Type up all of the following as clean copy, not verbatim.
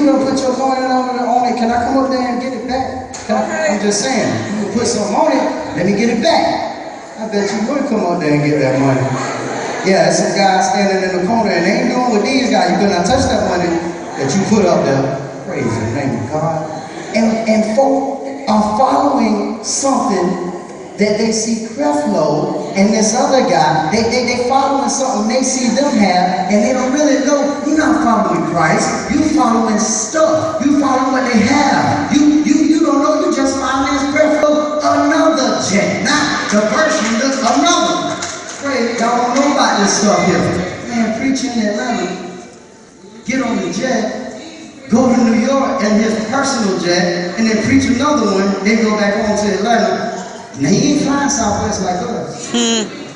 You gonna put your money on it? Can I come up there and get it back? I'm just saying, you can put something on it, let me get it back. I bet you would come up there and get that money. Yeah, there's some guys standing in the corner and they ain't doing what these guys. You better not touch that money that you put up there. Praise the name of God. And folk are following something that they see Creflo and this other guy, they following something they see them have, and they don't really know. You're not following Christ. You following stuff. You following what they have. You don't know. You just following Creflo, another jet, not the person, another one. Pray, y'all don't know about this stuff here. Man, preaching in Atlanta, get on the jet, go to New York and his personal jet, and then preach another one, then go back home to Atlanta. Now he ain't flying Southwest like us.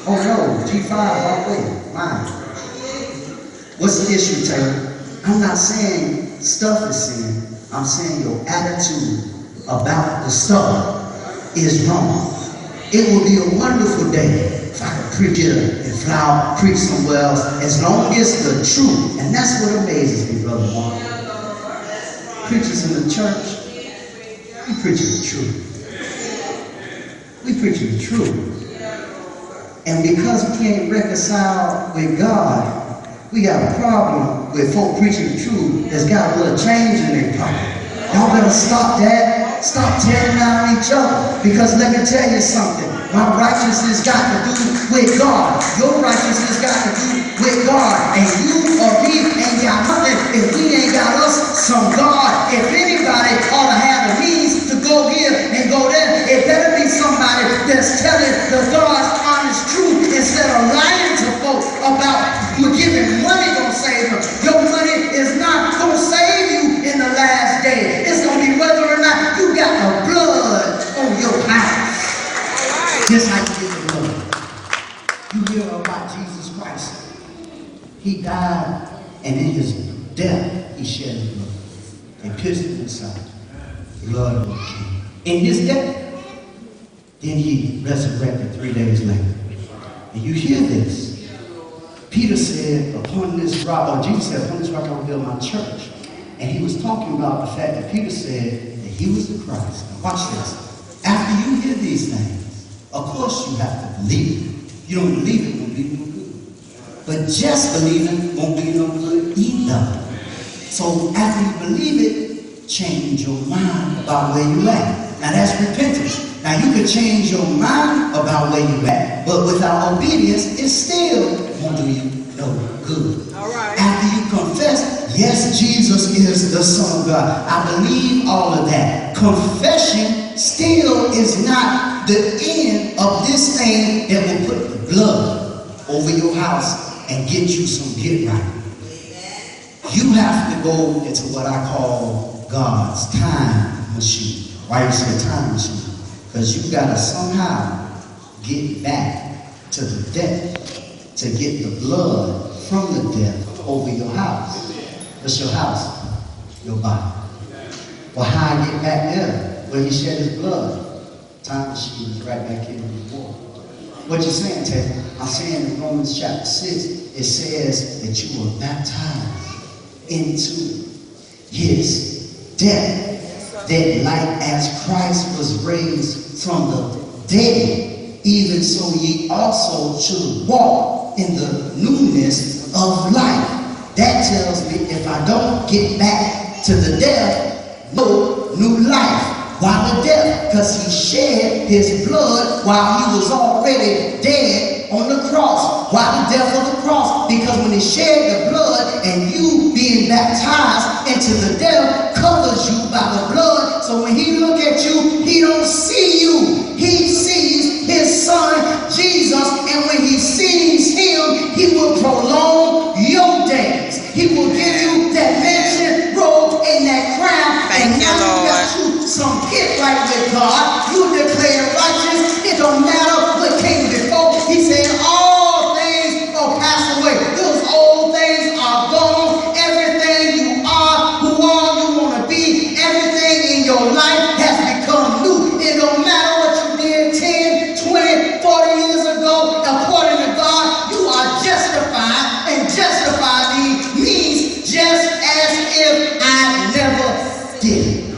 Oh no, G5 all the way, mine. What's the issue, Taylor? I'm not saying stuff is sin. I'm saying your attitude about the stuff is wrong. It will be a wonderful day if I could preach it and fly out, preach somewhere else, as long as the truth. And that's what amazes me, Brother Mark. Preachers in the church, we preaching the truth. We preaching the truth. And because we can't reconcile with God, we got a problem with folk preaching the truth that's got a little change in their pocket. Y'all better stop that. Stop tearing down each other. Because let me tell you something. My righteousness got to do with God. Your righteousness got to do with God. And you or me ain't got nothing if we ain't got us some God. If anybody ought to have the means to go here and go there, it better be somebody that's telling the God's honest truth instead of lying to folks about you giving money gonna save them. Your money is not gonna save you in the last day. It's gonna be whether or not you got the blood on your house. Just like you get the blood. You hear about Jesus Christ. He died, and in his death, he shed his blood. They pierced him inside. Blood of the King. In his death, then he resurrected 3 days later. And you hear this. Peter said, upon this rock, or Jesus said, upon this rock I will build my church. And he was talking about the fact that Peter said that he was the Christ. Now watch this. After you hear these things, of course you have to believe it. You don't believe it, won't be no good. But just believing won't be no good either. So after you believe it, change your mind about where you at. Now that's repentance. Now you can change your mind about where you at, but without obedience, it still won't do you no good. All right. After you confess, yes, Jesus is the Son of God. I believe all of that. Confession still is not the end of this thing that will put the blood over your house and get you some get right. You have to go into what I call God's time machine. Why you say time machine? Because you got to somehow get back to the death to get the blood from the death over your house. What's your house? Your body. Well, how I get back there? Well, he shed his blood. Time machine is right back here in the water. What you saying, Ted? I'm saying in Romans chapter 6, it says that you were baptized into his death. That like as Christ was raised from the dead, even so ye also should walk in the newness of life. That tells me if I don't get back to the death, no new life. Why the death? Because he shed his blood while he was already dead on the cross. Why the death of the cross? Because when he shed the blood and you being baptized into the death covers you by the blood. So when he look at you, he don't see you. He sees his son, Jesus. And when he sees him, he will prolong your days. He will give you that mansion, robe, and that crown. Thank you, Lord. Some get right with God. You declare righteous. It don't matter what came before. He said all things will pass away. Those old things are gone. Everything you are, who all you want to be, everything in your life has Get it.